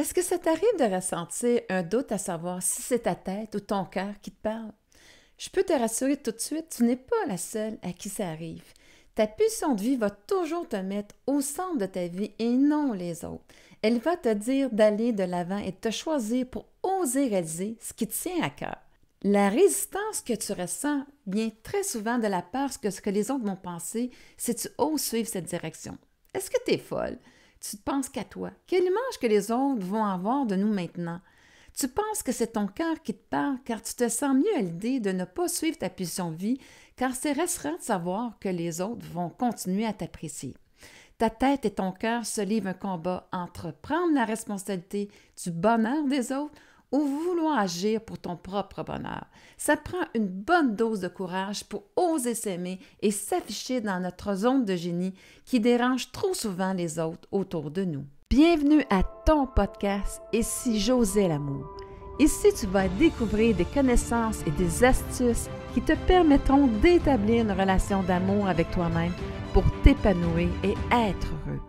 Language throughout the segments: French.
Est-ce que ça t'arrive de ressentir un doute à savoir si c'est ta tête ou ton cœur qui te parle? Je peux te rassurer tout de suite, tu n'es pas la seule à qui ça arrive. Ta pulsion de vie va toujours te mettre au centre de ta vie et non les autres. Elle va te dire d'aller de l'avant et de te choisir pour oser réaliser ce qui te tient à cœur. La résistance que tu ressens vient très souvent de la peur que ce que les autres vont penser si tu oses suivre cette direction. Est-ce que tu es folle? Tu ne penses qu'à toi. Quelle image que les autres vont avoir de nous maintenant? Tu penses que c'est ton cœur qui te parle car tu te sens mieux à l'idée de ne pas suivre ta pulsion de vie car c'est rassurant de savoir que les autres vont continuer à t'apprécier. Ta tête et ton cœur se livrent un combat entre prendre la responsabilité du bonheur des autres ou vouloir agir pour ton propre bonheur. Ça prend une bonne dose de courage pour oser s'aimer et s'afficher dans notre zone de génie qui dérange trop souvent les autres autour de nous. Bienvenue à ton podcast « Et si j'osais l'amour ». Ici, tu vas découvrir des connaissances et des astuces qui te permettront d'établir une relation d'amour avec toi-même pour t'épanouir et être heureux.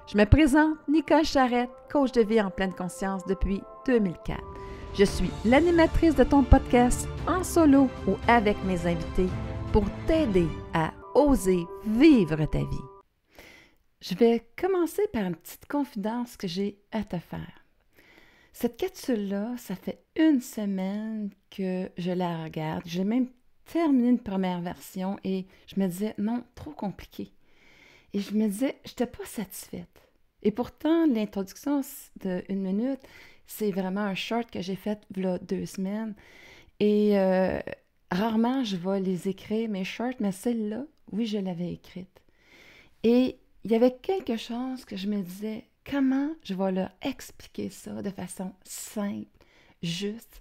Je me présente Nicole Charrette, coach de vie en pleine conscience depuis 2004. Je suis l'animatrice de ton podcast en solo ou avec mes invités pour t'aider à oser vivre ta vie. Je vais commencer par une petite confidence que j'ai à te faire. Cette capsule-là, ça fait une semaine que je la regarde. J'ai même terminé une première version et je me disais, non, trop compliqué. Et je me disais, je n'étais pas satisfaite. Et pourtant, l'introduction de 1 minute, c'est vraiment un short que j'ai fait il y a 2 semaines. Et rarement, je vais les écrire, mes shorts, mais celle-là, oui, je l'avais écrite. Et il y avait quelque chose que je me disais, comment je vais leur expliquer ça de façon simple, juste,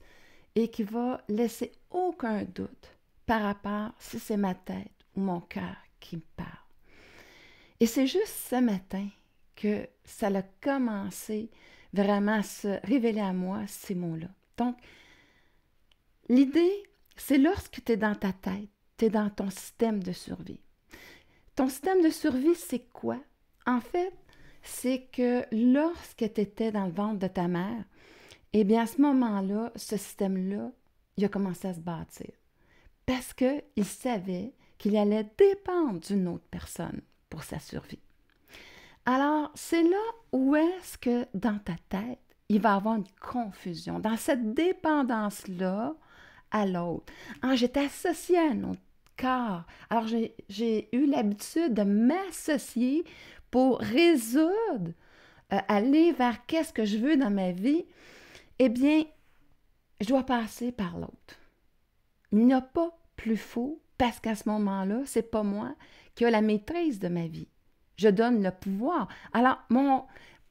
et qui va laisser aucun doute par rapport si c'est ma tête ou mon cœur qui me parle. Et c'est juste ce matin que ça a commencé vraiment à se révéler à moi, ces mots-là. Donc, l'idée, c'est lorsque tu es dans ta tête, tu es dans ton système de survie. Ton système de survie, c'est quoi? En fait, c'est que lorsque tu étais dans le ventre de ta mère, eh bien, à ce moment-là, ce système-là, il a commencé à se bâtir. Parce qu'il savait qu'il allait dépendre d'une autre personne pour sa survie. Alors, c'est là où est-ce que dans ta tête, il va y avoir une confusion. Dans cette dépendance-là à l'autre. Ah, j'étais associée à un autre corps. Alors, j'ai eu l'habitude de m'associer pour résoudre, aller vers qu'est-ce que je veux dans ma vie. Eh bien, je dois passer par l'autre. Il n'y a pas plus faux parce qu'à ce moment-là, c'est pas moi qui ai la maîtrise de ma vie. Je donne le pouvoir. Alors,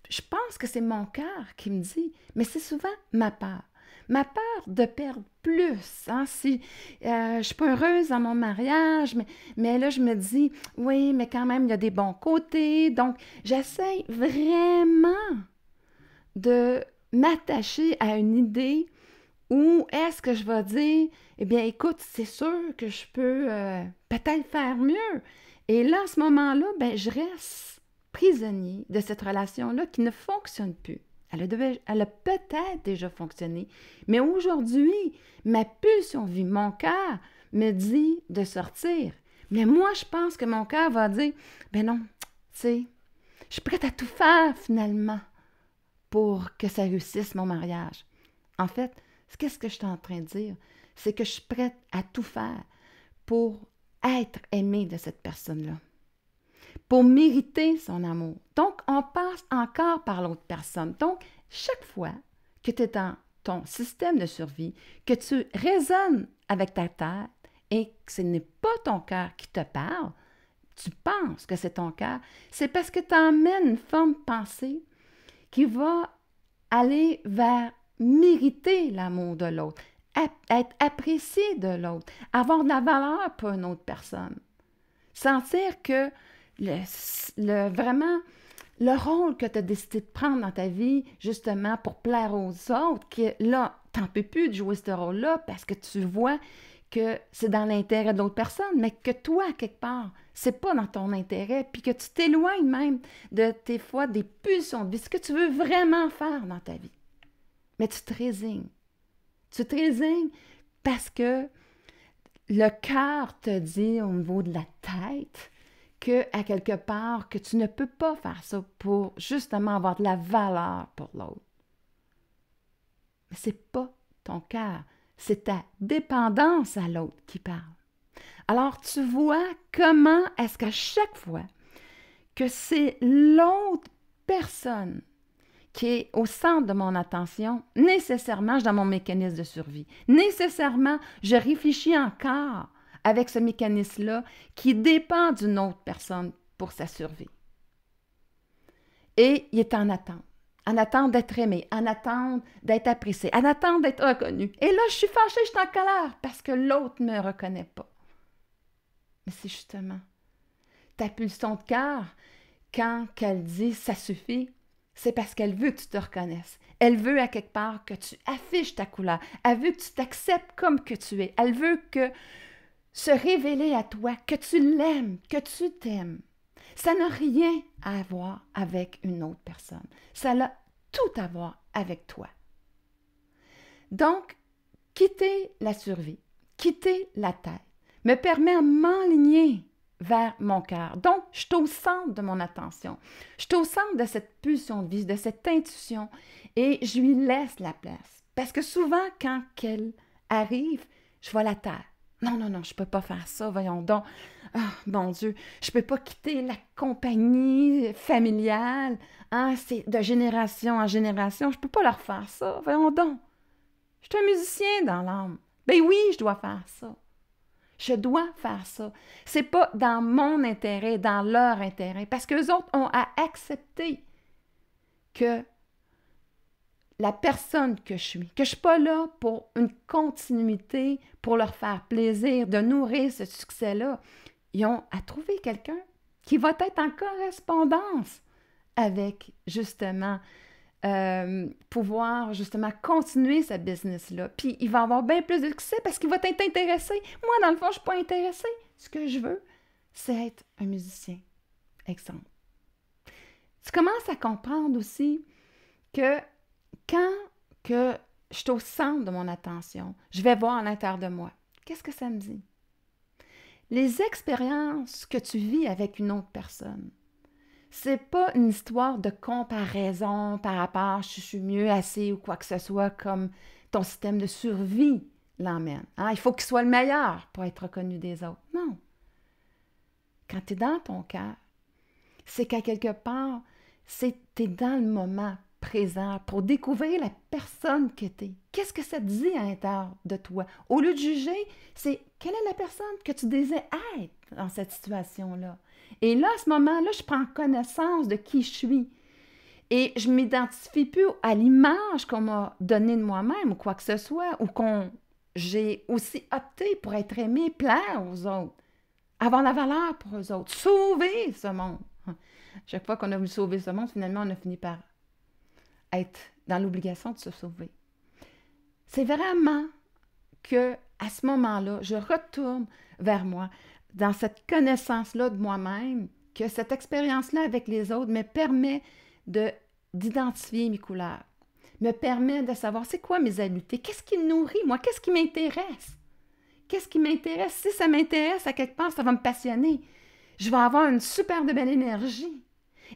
je pense que c'est mon cœur qui me dit, mais c'est souvent ma peur. Ma peur de perdre plus. Hein? Si je ne suis pas heureuse dans mon mariage, mais là, je me dis, oui, mais quand même, il y a des bons côtés. Donc, j'essaie vraiment de m'attacher à une idée où est-ce que je vais dire, eh bien, écoute, c'est sûr que je peux peut-être faire mieux. Et là, à ce moment-là, ben, je reste prisonnier de cette relation-là qui ne fonctionne plus. Elle a peut-être déjà fonctionné, mais aujourd'hui, ma pulsion de vie, mon cœur me dit de sortir. Mais moi, je pense que mon cœur va dire, ben non, tu sais, je suis prête à tout faire finalement pour que ça réussisse mon mariage. En fait, qu'est-ce que je suis en train de dire? C'est que je suis prête à tout faire pour être aimée de cette personne-là, pour mériter son amour. Donc, on passe encore par l'autre personne. Donc, chaque fois que tu es dans ton système de survie, que tu résonnes avec ta tête et que ce n'est pas ton cœur qui te parle, tu penses que c'est ton cœur, c'est parce que tu emmènes une forme de pensée qui va aller vers mériter l'amour de l'autre, être apprécié de l'autre, avoir de la valeur pour une autre personne. Sentir que vraiment le rôle que tu as décidé de prendre dans ta vie, justement pour plaire aux autres, que là, tu n'en peux plus de jouer ce rôle-là parce que tu vois que c'est dans l'intérêt de l'autre personne, mais que toi, quelque part, c'est pas dans ton intérêt, puis que tu t'éloignes même de tes fois des pulsions de vie, ce que tu veux vraiment faire dans ta vie. Mais tu te résignes. Tu te résignes parce que le cœur te dit au niveau de la tête que, à quelque part, que tu ne peux pas faire ça pour justement avoir de la valeur pour l'autre. Mais c'est pas ton cœur, c'est ta dépendance à l'autre qui parle. Alors, tu vois comment est-ce qu'à chaque fois que c'est l'autre personne qui est au centre de mon attention, nécessairement, je suis dans mon mécanisme de survie. Nécessairement, je réfléchis encore avec ce mécanisme-là qui dépend d'une autre personne pour sa survie. Et il est en attente d'être aimé, en attente d'être apprécié, en attente d'être reconnu. Et là, je suis fâchée, je suis en colère parce que l'autre ne me reconnaît pas. Mais c'est justement ta pulsion de cœur, quand elle dit « ça suffit », c'est parce qu'elle veut que tu te reconnaisses. Elle veut à quelque part que tu affiches ta couleur. Elle veut que tu t'acceptes comme que tu es. Elle veut que se révéler à toi, que tu l'aimes, que tu t'aimes. Ça n'a rien à voir avec une autre personne. Ça a tout à voir avec toi. Donc, quitter la survie, quitter la tête, me permet de m'enligner vers mon cœur. Donc, je suis au centre de mon attention. Je suis au centre de cette pulsion de vie, de cette intuition, et je lui laisse la place. Parce que souvent, quand elle arrive, je vais la taire. Non, je ne peux pas faire ça, voyons donc. Ah, mon Dieu, je ne peux pas quitter la compagnie familiale. Hein, c'est de génération en génération. Je ne peux pas leur faire ça, voyons donc. Je suis un musicien dans l'âme. Ben oui, je dois faire ça. Je dois faire ça. C'est pas dans mon intérêt, dans leur intérêt, parce qu'eux autres ont à accepter que la personne que je suis pas là pour une continuité, pour leur faire plaisir, de nourrir ce succès-là. Ils ont à trouver quelqu'un qui va être en correspondance avec, justement, pouvoir, justement, continuer ce business-là. Puis, il va avoir bien plus de succès parce qu'il va être intéressé. Moi, dans le fond, je ne suis pas intéressée. Ce que je veux, c'est être un musicien. Exemple. Tu commences à comprendre aussi que quand que je suis au centre de mon attention, je vais voir à l'intérieur de moi. Qu'est-ce que ça me dit? Les expériences que tu vis avec une autre personne, c'est pas une histoire de comparaison par rapport à je suis mieux, assez ou quoi que ce soit, comme ton système de survie l'emmène. Hein? Il faut qu'il soit le meilleur pour être reconnu des autres. Non. Quand tu es dans ton cœur, c'est qu'à quelque part, tu es dans le moment présent pour découvrir la personne que tu es. Qu'est-ce que ça te dit à l'intérieur de toi? Au lieu de juger, c'est quelle est la personne que tu désires être dans cette situation-là? Et là, à ce moment-là, je prends connaissance de qui je suis. Et je ne m'identifie plus à l'image qu'on m'a donnée de moi-même ou quoi que ce soit, ou j'ai aussi opté pour être aimé, plaire aux autres, avoir la valeur pour eux autres, sauver ce monde. Chaque fois qu'on a voulu sauver ce monde, finalement, on a fini par être dans l'obligation de se sauver. C'est vraiment que à ce moment-là, je retourne vers moi, dans cette connaissance-là de moi-même, que cette expérience-là avec les autres me permet d'identifier mes couleurs, me permet de savoir c'est quoi mes habiletés, qu'est-ce qui me nourrit, moi, qu'est-ce qui m'intéresse. Qu'est-ce qui m'intéresse? Si ça m'intéresse, à quelque part, ça va me passionner. Je vais avoir une super de belle énergie.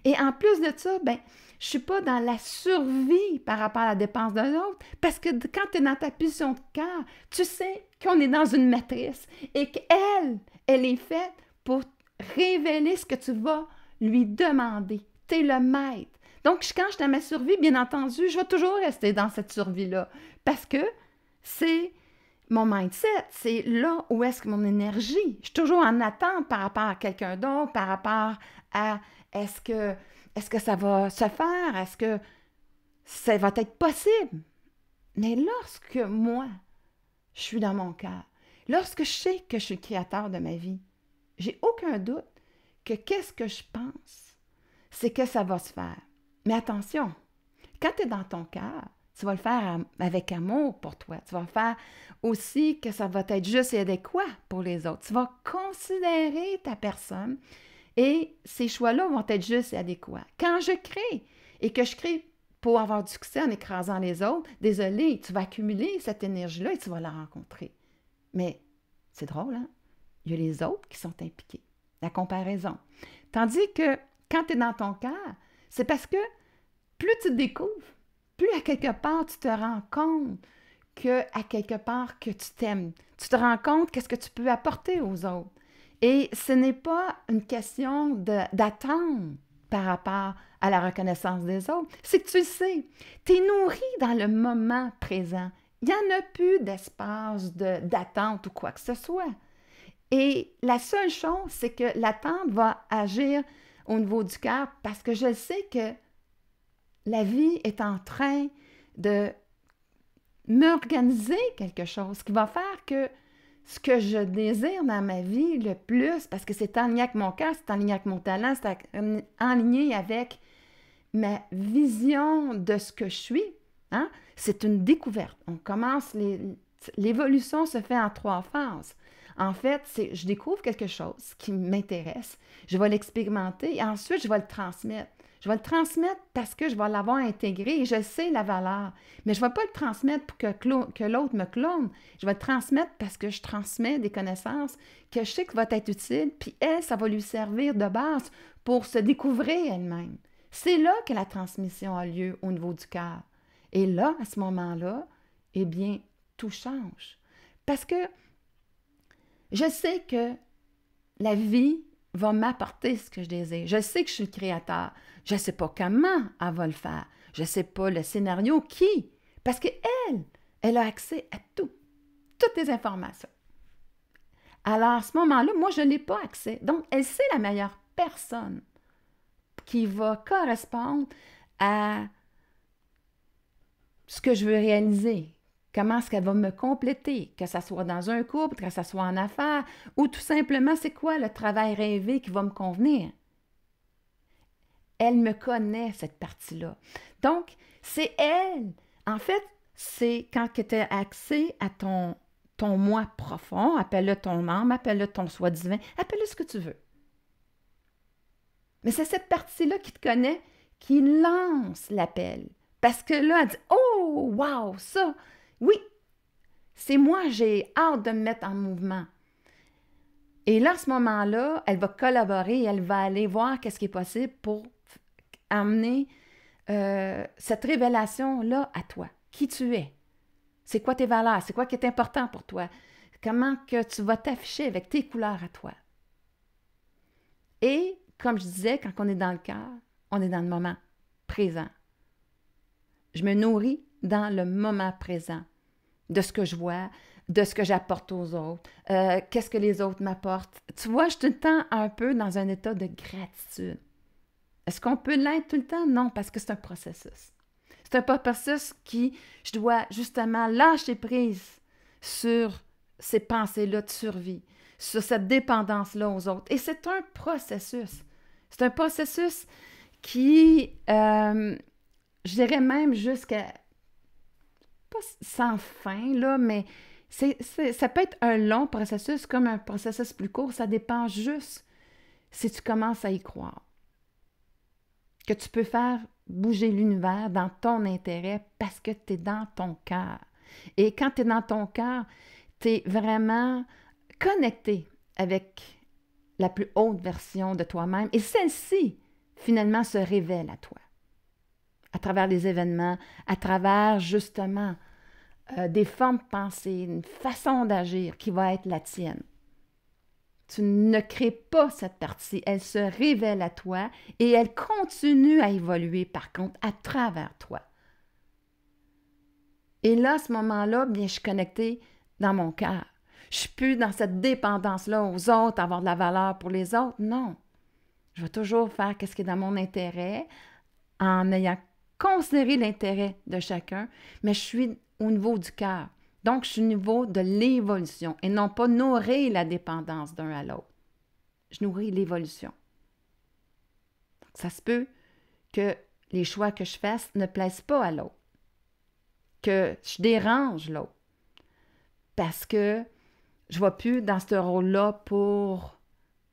Et en plus de ça, je ne suis pas dans la survie par rapport à la dépense de l'autre, parce que quand tu es dans ta position de cœur, tu sais qu'on est dans une matrice et qu'elle est faite pour révéler ce que tu vas lui demander. Tu es le maître. Donc, quand je suis dans ma survie, bien entendu, je vais toujours rester dans cette survie-là, parce que c'est mon mindset, c'est là où est-ce que mon énergie. Je suis toujours en attente par rapport à quelqu'un d'autre, par rapport à est-ce que ça va se faire, est-ce que ça va être possible. Mais lorsque moi, je suis dans mon cœur, lorsque je sais que je suis le créateur de ma vie, j'ai aucun doute que qu'est-ce que je pense, c'est que ça va se faire. Mais attention, quand tu es dans ton cœur, Tu vas le faire avec amour pour toi. Tu vas faire aussi que ça va être juste et adéquat pour les autres. Tu vas considérer ta personne et ces choix-là vont être justes et adéquats. Quand je crée et que je crée pour avoir du succès en écrasant les autres, désolé, tu vas accumuler cette énergie-là et tu vas la rencontrer. Mais c'est drôle, hein? Il y a les autres qui sont impliqués. La comparaison. Tandis que quand tu es dans ton cœur, c'est parce que plus tu te découvres, plus à quelque part tu te rends compte qu'à quelque part que tu t'aimes. Tu te rends compte qu'est-ce que tu peux apporter aux autres. Et ce n'est pas une question d'attendre par rapport à la reconnaissance des autres. C'est que tu le sais, tu es nourri dans le moment présent. Il n'y en a plus d'espace d'attente ou quoi que ce soit. Et la seule chose, c'est que l'attente va agir au niveau du cœur parce que je sais que la vie est en train de m'organiser quelque chose qui va faire que ce que je désire dans ma vie le plus, parce que c'est en lien avec mon cœur, c'est en lien avec mon talent, c'est en lien avec ma vision de ce que je suis, hein? C'est une découverte. On commence, l'évolution se fait en 3 phases. En fait, je découvre quelque chose qui m'intéresse, je vais l'expérimenter et ensuite je vais le transmettre. Je vais le transmettre parce que je vais l'avoir intégré et je sais la valeur. Mais je ne vais pas le transmettre pour que l'autre me clone. Je vais le transmettre parce que je transmets des connaissances que je sais que va être utile, puis elle, ça va lui servir de base pour se découvrir elle-même. C'est là que la transmission a lieu au niveau du cœur. Et là, à ce moment-là, eh bien, tout change. Parce que je sais que la vie va m'apporter ce que je désire. Je sais que je suis le créateur. Je ne sais pas comment elle va le faire. Je ne sais pas le scénario qui. Parce qu'elle a accès à tout, toutes les informations. Alors, à ce moment-là, moi, je n'ai pas accès. Donc, elle sait la meilleure personne qui va correspondre à ce que je veux réaliser. Comment est-ce qu'elle va me compléter, que ce soit dans un couple, que ce soit en affaires, ou tout simplement, c'est quoi le travail rêvé qui va me convenir? Elle me connaît, cette partie-là. Donc, c'est elle. En fait, c'est quand tu as accès à ton moi profond, appelle-le ton âme, appelle-le ton soi divin, appelle-le ce que tu veux. Mais c'est cette partie-là qui te connaît qui lance l'appel. Parce que là, elle dit « Oh, wow, ça! Oui, c'est moi, j'ai hâte de me mettre en mouvement. » Et là, à ce moment-là, elle va collaborer, elle va aller voir qu'est-ce qui est possible pour amener cette révélation-là à toi. Qui tu es? C'est quoi tes valeurs? C'est quoi qui est important pour toi? Comment que tu vas t'afficher avec tes couleurs à toi? Et, comme je disais, quand on est dans le cœur, on est dans le moment présent. Je me nourris dans le moment présent de ce que je vois, de ce que j'apporte aux autres, qu'est-ce que les autres m'apportent. Tu vois, je suis tout le temps un peu dans un état de gratitude. Est-ce qu'on peut l'être tout le temps? Non, parce que c'est un processus. C'est un processus qui, je dois justement lâcher prise sur ces pensées-là de survie, sur cette dépendance-là aux autres. Et c'est un processus. C'est un processus qui, je dirais même jusqu'à, pas sans fin, là, mais ça peut être un long processus comme un processus plus court. Ça dépend juste si tu commences à y croire. Que tu peux faire bouger l'univers dans ton intérêt parce que tu es dans ton cœur. Et quand tu es dans ton cœur, tu es vraiment connecté avec la plus haute version de toi-même et celle-ci, finalement, se révèle à toi. À travers les événements, à travers, justement, des formes de pensée, une façon d'agir qui va être la tienne. Tu ne crées pas cette partie, elle se révèle à toi et elle continue à évoluer, par contre, à travers toi. Et là, à ce moment-là, bien, je suis connectée dans mon cœur. Je ne suis plus dans cette dépendance-là aux autres, avoir de la valeur pour les autres. Non. Je vais toujours faire ce qui est dans mon intérêt en ayant considéré l'intérêt de chacun, mais je suis au niveau du cœur. Donc, je suis au niveau de l'évolution et non pas nourrir la dépendance d'un à l'autre. Je nourris l'évolution. Ça se peut que les choix que je fasse ne plaisent pas à l'autre. que je dérange l'autre. Parce que je ne vais plus dans ce rôle-là pour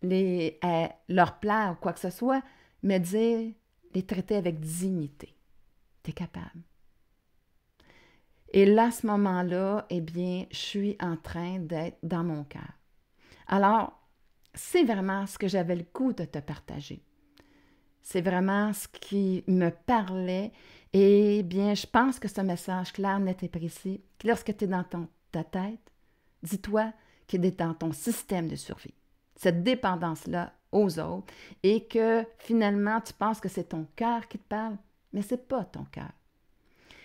leur plaire ou quoi que ce soit, mais dire, les traiter avec dignité. Tu es capable. Et là, à ce moment-là, eh bien, je suis en train d'être dans mon cœur. Alors, c'est vraiment ce que j'avais le goût de te partager. C'est vraiment ce qui me parlait. Et bien, je pense que ce message clair, net et précis, lorsque tu es dans ta tête, dis-toi qu'il est dans ton système de survie. Cette dépendance-là aux autres et que finalement, tu penses que c'est ton cœur qui te parle, mais ce n'est pas ton cœur.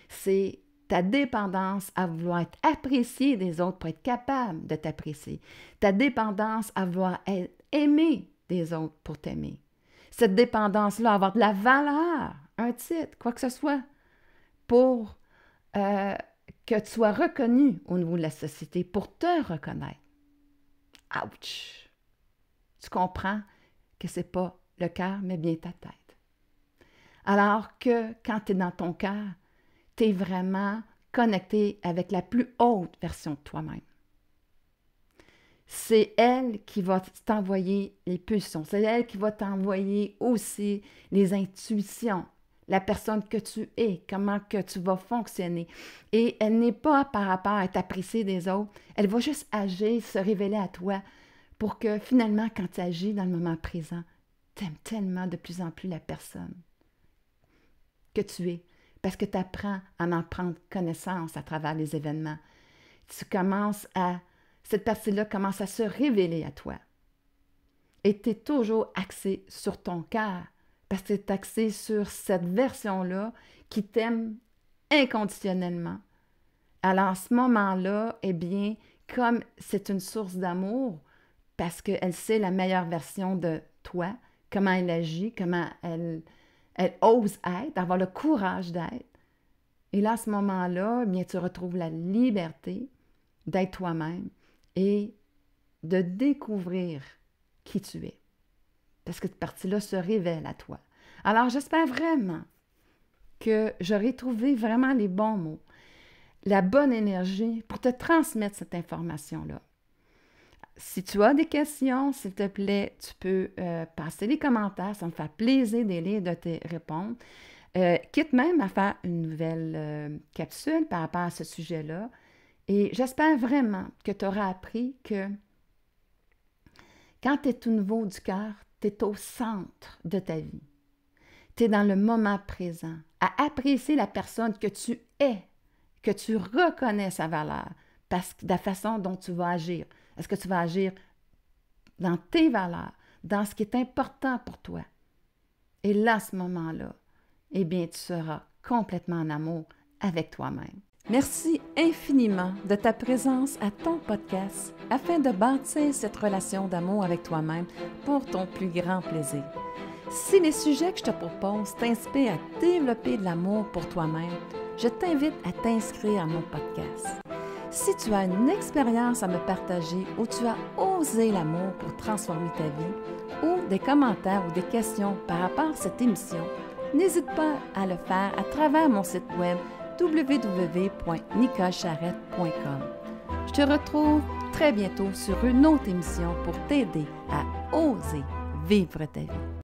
C'est ta dépendance à vouloir être apprécié des autres pour être capable de t'apprécier. Ta dépendance à vouloir être aimé des autres pour t'aimer. Cette dépendance-là, avoir de la valeur, un titre, quoi que ce soit, pour que tu sois reconnu au niveau de la société, pour te reconnaître. Ouch! Tu comprends que ce n'est pas le cœur, mais bien ta tête. Alors que quand tu es dans ton cœur, tu es vraiment connecté avec la plus haute version de toi-même. C'est elle qui va t'envoyer les pulsions. C'est elle qui va t'envoyer aussi les intuitions, la personne que tu es, comment que tu vas fonctionner. Et elle n'est pas par rapport à être appréciée des autres. Elle va juste agir, se révéler à toi pour que finalement, quand tu agis dans le moment présent, tu aimes tellement de plus en plus la personne que tu es. Parce que tu apprends à en prendre connaissance à travers les événements. Cette partie-là commence à se révéler à toi. Et tu es toujours axé sur ton cœur, parce que tu es axé sur cette version-là qui t'aime inconditionnellement. Alors, à ce moment-là, eh bien, comme c'est une source d'amour, parce qu'elle sait la meilleure version de toi, comment elle agit, comment elle ose être, avoir le courage d'être. Et là, à ce moment-là, eh bien, tu retrouves la liberté d'être toi-même et de découvrir qui tu es. Parce que cette partie-là se révèle à toi. Alors, j'espère vraiment que j'aurai trouvé vraiment les bons mots, la bonne énergie pour te transmettre cette information-là. Si tu as des questions, s'il te plaît, tu peux passer les commentaires. Ça me fait plaisir de lire, de te répondre. Quitte même à faire une nouvelle capsule par rapport à ce sujet-là. Et j'espère vraiment que tu auras appris que quand tu es tout nouveau du cœur, tu es au centre de ta vie. Tu es dans le moment présent, à apprécier la personne que tu es, que tu reconnais sa valeur, parce que de la façon dont tu vas agir. Est-ce que tu vas agir dans tes valeurs, dans ce qui est important pour toi? Et là, à ce moment-là, eh bien, tu seras complètement en amour avec toi-même. Merci infiniment de ta présence à ton podcast afin de bâtir cette relation d'amour avec toi-même pour ton plus grand plaisir. Si les sujets que je te propose t'inspirent à développer de l'amour pour toi-même, je t'invite à t'inscrire à mon podcast. Si tu as une expérience à me partager où tu as osé l'amour pour transformer ta vie, ou des commentaires ou des questions par rapport à cette émission, n'hésite pas à le faire à travers mon site web www.nicolecharrette.com. Je te retrouve très bientôt sur une autre émission pour t'aider à oser vivre ta vie.